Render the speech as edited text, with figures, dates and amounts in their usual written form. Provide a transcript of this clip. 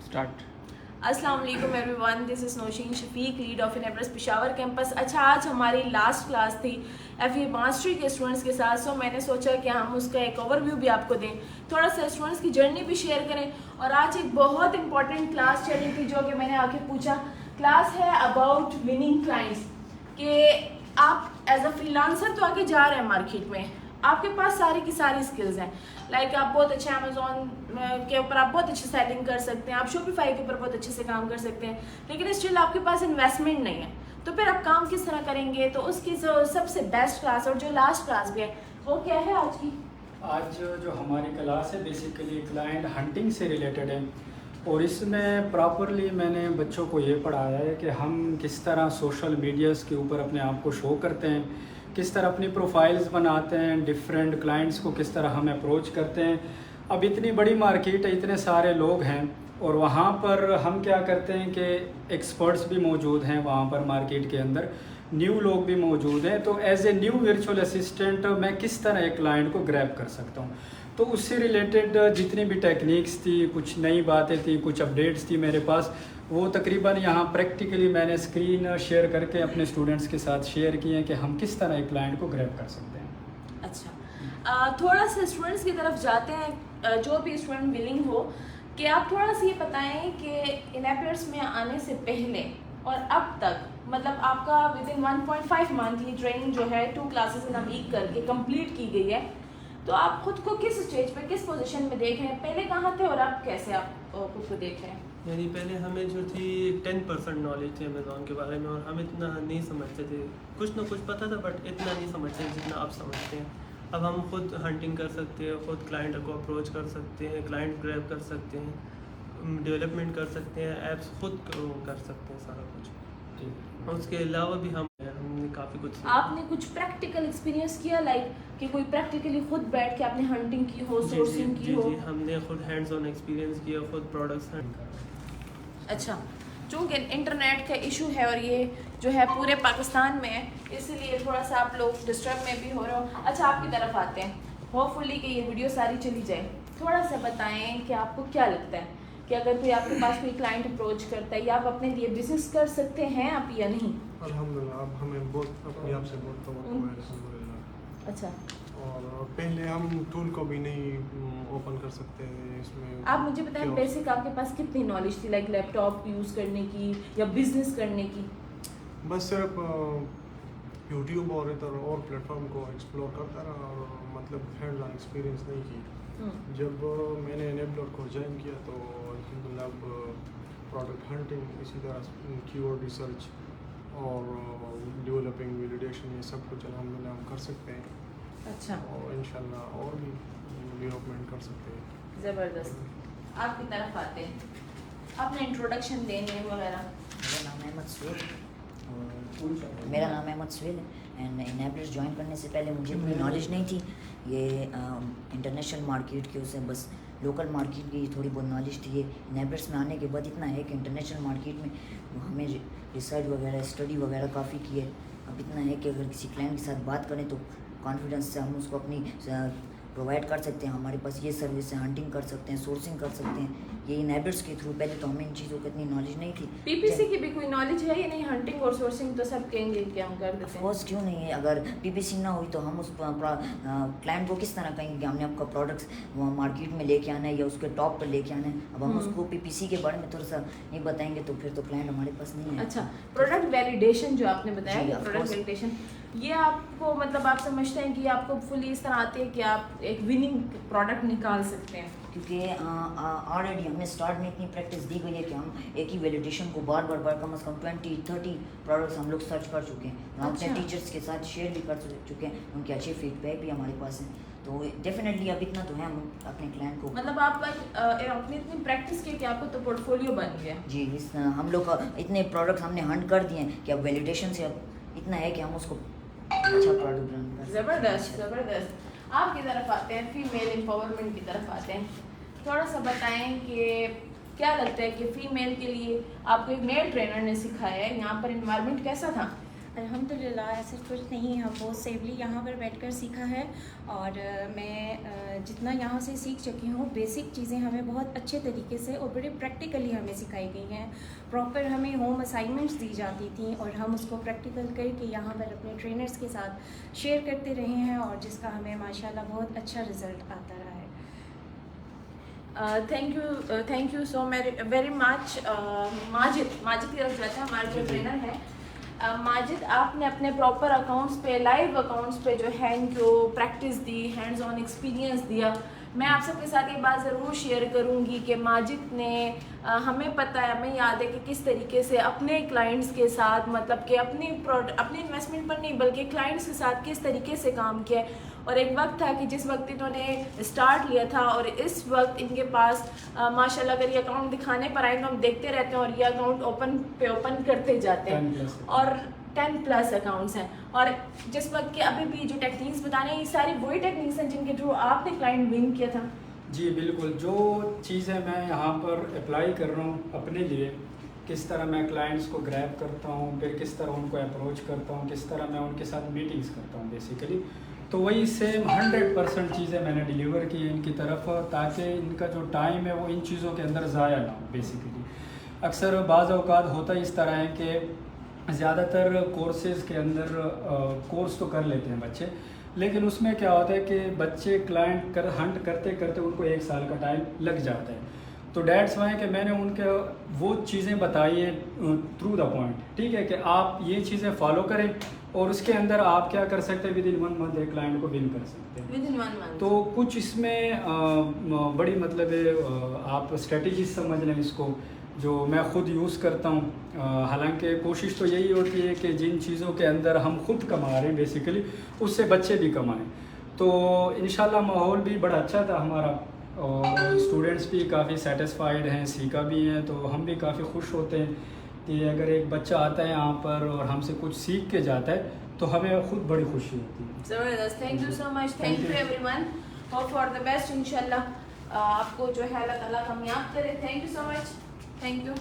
Start. السلام علیکم everyone, this is Nausheen Shafiq, lead of Enablers Peshawar campus. اچھا, آج ہماری لاسٹ کلاس تھی ایف اے ماسٹری کے اسٹوڈنٹس کے ساتھ, سو میں نے سوچا کہ ہم اس کا ایک اوور ویو بھی آپ کو دیں, تھوڑا سا اسٹوڈنٹس کی جرنی بھی شیئر کریں. اور آج ایک بہت امپورٹنٹ کلاس چل رہی تھی جو کہ میں نے آ کے پوچھا, کلاس ہے اباؤٹ وننگ کلائنٹس, کہ آپ ایز اے فری لانسر تو آگے جا رہے ہیں مارکیٹ میں, آپ کے پاس ساری کی ساری اسکلز ہیں, لائک آپ بہت اچھے امیزون کے اوپر آپ بہت اچھی سیلنگ کر سکتے ہیں, آپ شوپیفائی کے اوپر بہت اچھے سے کام کر سکتے ہیں, لیکن اسٹل آپ کے پاس انویسٹمنٹ نہیں ہے, تو پھر آپ کام کس طرح کریں گے؟ تو اس کی جو سب سے بیسٹ کلاس اور جو لاسٹ کلاس بھی ہے وہ کیا ہے آج کی؟ آج جو ہماری کلاس ہے بیسیکلی کلائنٹ ہنٹنگ سے ریلیٹڈ ہے, اور اس میں پراپرلی میں نے بچوں کو یہ پڑھایا ہے کہ ہم کس طرح سوشل میڈیاز کے اوپر اپنے آپ کو شو کرتے ہیں, کس طرح اپنی پروفائلز بناتے ہیں, ڈفرینٹ کلائنٹس کو کس طرح ہم اپروچ کرتے ہیں. اب اتنی بڑی مارکیٹ ہے, اتنے سارے لوگ ہیں, اور وہاں پر ہم کیا کرتے ہیں کہ ایکسپرٹس بھی موجود ہیں وہاں پر مارکیٹ کے اندر, نیو لوگ بھی موجود ہیں, تو as a new virtual assistant میں کس طرح ایک کلائنٹ کو گریب کر سکتا ہوں. تو اس سے ریلیٹڈ جتنی بھی ٹیکنیکس تھی, کچھ نئی باتیں تھیں, کچھ اپڈیٹس تھی میرے پاس, وہ تقریباً یہاں پریکٹیکلی میں نے اسکرین شیئر کر کے اپنے اسٹوڈنٹس کے ساتھ شیئر کی ہیں کہ ہم کس طرح ایک کلائنٹ کو گریب کر سکتے ہیں. اچھا, تھوڑا سا اسٹوڈنٹس کی طرف جاتے ہیں, جو بھی اسٹوڈنٹ ولنگ ہو, کہ آپ تھوڑا سا یہ بتائیں کہ انیبلرس میں آنے سے پہلے اور اب تک, مطلب آپ کا ود ان 1.5 منتھ یہ ٹریننگ جو ہے 2 کلاسز ان اے ویک کر کے کمپلیٹ کی گئی ہے, تو آپ خود کو کس اسٹیج پہ, کس پوزیشن میں دیکھ رہے ہیں؟ پہلے کہاں تھے اور اب کیسے آپ خود کو دیکھ رہے ہیں؟ یعنی پہلے ہمیں جو تھی 10% نالج تھی امیزون کے بارے میں, اور ہم اتنا نہیں سمجھتے تھے, کچھ نہ کچھ پتہ تھا بٹ اتنا نہیں سمجھتے جتنا آپ سمجھتے ہیں. اب ہم خود ہنٹنگ کر سکتے ہیں, خود کلائنٹ کو اپروچ کر سکتے ہیں, کلائنٹ گریب کر سکتے ہیں, ڈیولپمنٹ کر سکتے ہیں, ایپس خود کر سکتے ہیں سارا کچھ. اس کے علاوہ بھی ہم نے کافی کچھ. آپ نے کچھ پریکٹیکل ایکسپیرینس کیا, لائک کہ کوئی پریکٹیکلی خود بیٹھ کے آپ نے ہنٹنگ کی ہو, سورسنگ کی ہو؟ جی, ہم نے خود ہینڈز آن ایکسپیرینس کیا, خود پروڈکٹس ہنٹ. اچھا, چونکہ انٹرنیٹ کا ایشو ہے اور یہ جو ہے پورے پاکستان میں ہے, اس لیے تھوڑا سا آپ لوگ ڈسٹرب میں بھی ہو رہے ہو. اچھا, آپ کی طرف آتے ہیں, ہوپ فلی کہ یہ ویڈیو ساری چلی جائے, تھوڑا سا بتائیں کہ آپ کو کیا لگتا ہے کہ اگر کوئی آپ کے پاس کوئی کلائنٹ اپروچ کرتا ہے, یا آپ اپنے لیے بزنس کر سکتے ہیں آپ یا نہیں؟ الحمدللہ, اب ہمیں بہت اپنے آپ سے بہت توقع ہے الحمدللہ. اچھا, اور پہلے ہم ٹول کو بھی نہیں اوپن کر سکتے ہیں اس میں. آپ مجھے بتائیں بیسک آپ کے پاس کتنی نالج تھی, لائک لیپ ٹاپ یوز کرنے کی یا بزنس کرنے کی؟ بس صرف یوٹیوب اور ادھر اور پلیٹ فارم کو ایکسپلور کرتا رہا, اور مطلب ہینڈ آن ایکسپیرینس نہیں کی. جب میں نے انیبلر کو جوائن کیا تو الحمدللہ اب پروڈکٹ ہنٹنگ, اسی طرح کی ورڈ ریسرچ اور ڈیولپنگ, ویلیڈیشن, یہ سب کچھ الحمدللہ ہم کر سکتے ہیں. اچھا, اور انشاءاللہ اور بھی ڈیولپمنٹ کر سکتے ہیں. زبردست. آپ کی طرف آتے ہیں, آپ نے انٹروڈکشن دینی ہے وغیرہ. میرا نام احمد سہیل ہے, اینڈ انیبلرس جوائن کرنے سے پہلے مجھے اتنی نالج نہیں تھی. یہ انٹرنیشنل مارکیٹ کی اسے بس لوکل مارکیٹ کی تھوڑی بہت نالج تھی. یہ انیبلرس میں آنے کے بعد اتنا ہے کہ انٹرنیشنل مارکیٹ میں ہمیں ریسرچ وغیرہ, اسٹڈی وغیرہ کافی کی ہے. اب اتنا ہے کہ اگر کسی کلائنٹ کے ساتھ بات کریں تو کانفیڈنس سے ہم اس کو اپنی پرووائڈ کر سکتے ہیں. ہمارے پاس یہ سروس ہے, ہنٹنگ کر سکتے ہیں, سورسنگ کر سکتے ہیں, یہ انیبلرس کے تھرو. پہلے تو ہمیں ان چیزوں کی اتنی نالج نہیں تھی. پی پی سی کی بھی کوئی نالج ہے یا نہیں؟ ہنٹنگ اور سورسنگ تو سب کہیں گے کہ ہم کر دیتے ہیں. افکورس, کیوں نہیں ہے. اگر پی پی سی نہ ہوئی تو ہم اس کلائنٹ کو کس طرح کہیں گے کہ ہم نے آپ کا پروڈکٹس مارکیٹ میں لے کے آنا ہے یا اس کے ٹاپ پر لے کے آنا ہے. اب ہم اس کو پی پی سی کے بارے میں تھوڑا سا نہیں بتائیں گے تو پھر تو کلائنٹ ہمارے پاس نہیں ہے. اچھا, پروڈکٹ ویلیڈیشن جو آپ نے بتایا, پروڈکٹ ویلیڈیشن, یہ آپ کو مطلب آپ سمجھتے ہیں کہ آپ کو فلی اس طرح آتی ہے کہ آپ ایک وننگ پروڈکٹ نکال سکتے ہیں؟ کیونکہ آلریڈی ہمیں اسٹارٹ میں اتنی پریکٹس دی گئی ہے کہ ہم ایک ہی ویلیڈیشن کو بار بار کم از کم 20-30 پروڈکٹس ہم لوگ سرچ کر چکے ہیں. ہم اپنے ٹیچرس کے ساتھ شیئر بھی کر چکے ہیں, ان کے اچھے فیڈ بیک بھی ہمارے پاس ہیں. تو ڈیفینیٹلی اب اتنا تو ہے ہم اپنے کلائنٹ کو, مطلب آپ اپنی اتنی پریکٹس کی کہ آپ کو تو پورٹفولیو بن گیا. جی, ہم لوگ اتنے پروڈکٹس ہم نے ہنٹ کر دیے ہیں کہ اب ویلیڈیشن سے اب اتنا ہے کہ ہم اس کو اچھا پروڈکٹ رن کر. زبردست زبردست. آپ کی طرف آتے ہیں, فیمیل امپاورمنٹ کی طرف آتے ہیں. تھوڑا سا بتائیں کہ کیا لگتا ہے کہ فیمیل کے لیے آپ کو ایک میل ٹرینر نے سکھایا ہے, یہاں پر انوائرمنٹ کیسا تھا؟ الحمدللہ ایسا کچھ نہیں، ہم بہت سیفلی یہاں پر بیٹھ کر سیکھا ہے، اور میں جتنا یہاں سے سیکھ چکی ہوں بیسک چیزیں ہمیں بہت اچھے طریقے سے اور بڑے پریکٹیکلی ہمیں سکھائی گئی ہیں. پراپر ہمیں ہوم اسائنمنٹس دی جاتی تھیں اور ہم اس کو پریکٹیکل کر کے یہاں پر اپنے ٹرینرز کے ساتھ شیئر کرتے رہے ہیں، اور جس کا ہمیں ماشاءاللہ بہت اچھا رزلٹ آتا رہا ہے. Thank you so very much. Majid کی طرف جاتا ہے ہمارا جو ٹرینر ہے. ماجد، آپ نے اپنے پراپر اکاؤنٹس پہ، لائیو اکاؤنٹس پہ جو ہے جو practice the, hands on experience دیا. میں آپ سب کے ساتھ یہ بات ضرور شیئر کروں گی کہ ماجد نے ہمیں پتہ ہے، ہمیں یاد ہے کہ کس طریقے سے اپنے کلائنٹس کے ساتھ، مطلب کہ اپنی انویسٹمنٹ پر نہیں بلکہ کلائنٹس کے ساتھ کس طریقے سے کام کیا ہے. اور ایک وقت تھا کہ جس وقت انہوں نے اسٹارٹ لیا تھا، اور اس وقت ان کے پاس ماشاءاللہ اگر یہ اکاؤنٹ دکھانے پر آئیں تو ہم دیکھتے رہتے ہیں، اور یہ اکاؤنٹ اوپن کرتے جاتے ہیں، اور 10+ اکاؤنٹس ہیں. اور جس وقت کے ابھی بھی جو ٹیکنیکس بتانے ہیں، یہ ساری وہی ٹیکنیکس ہیں جن کے تھرو آپ نے کلائنٹ ون کیا تھا. جی بالکل، جو چیزیں میں یہاں پر اپلائی کر رہا ہوں اپنے لیے، کس طرح میں کلائنٹس کو گریب کرتا ہوں، پھر کس طرح ان کو اپروچ کرتا ہوں، کس طرح میں ان کے ساتھ میٹنگز کرتا ہوں بیسیکلی، تو وہی سیم 100% چیزیں میں نے ڈیلیور کی ہیں ان کی طرف، تاکہ ان کا جو ٹائم ہے وہ ان چیزوں کے اندر ضائع نہ ہو. بیسیکلی اکثر بعض اوقات ہوتا اس طرح ہے کہ زیادہ تر کورسز کے اندر کورس تو کر لیتے ہیں بچے، لیکن اس میں کیا ہوتا ہے کہ بچے کلائنٹ ہنٹ کرتے کرتے ان کو 1 سال کا ٹائم لگ جاتا ہے. تو دیٹس وائی کہ میں نے ان کے وہ چیزیں بتائی ہیں تھرو دا پوائنٹ، ٹھیک ہے، کہ آپ یہ چیزیں فالو کریں، اور اس کے اندر آپ کیا کر سکتے ہیں، ود ان 1 منتھ ایک کلائنٹ کو ون کر سکتے ہیں. With in 1 month. تو کچھ اس میں بڑی مطلب ہے، آپ اسٹریٹجیز سمجھ لیں اس کو، جو میں خود یوز کرتا ہوں. حالانکہ کوشش تو یہی ہوتی ہے کہ جن چیزوں کے اندر ہم خود کما رہے ہیں بیسیکلی، اس سے بچے بھی کمائیں. تو انشاءاللہ ماحول بھی بڑا اچھا تھا ہمارا، اور اسٹوڈنٹس بھی کافی سیٹسفائیڈ ہیں، سیکھا بھی ہیں، تو ہم بھی کافی خوش ہوتے ہیں کہ اگر ایک بچہ آتا ہے یہاں پر اور ہم سے کچھ سیکھ کے جاتا ہے تو ہمیں خود بڑی خوشی ہوتی ہے. زبردست. Thank you so much. Thank you every one. Hope for the best. انشاءاللہ آپ کو جو ہے اللہ تعالیٰ کامیاب کرے. Thank you so much. Thank you.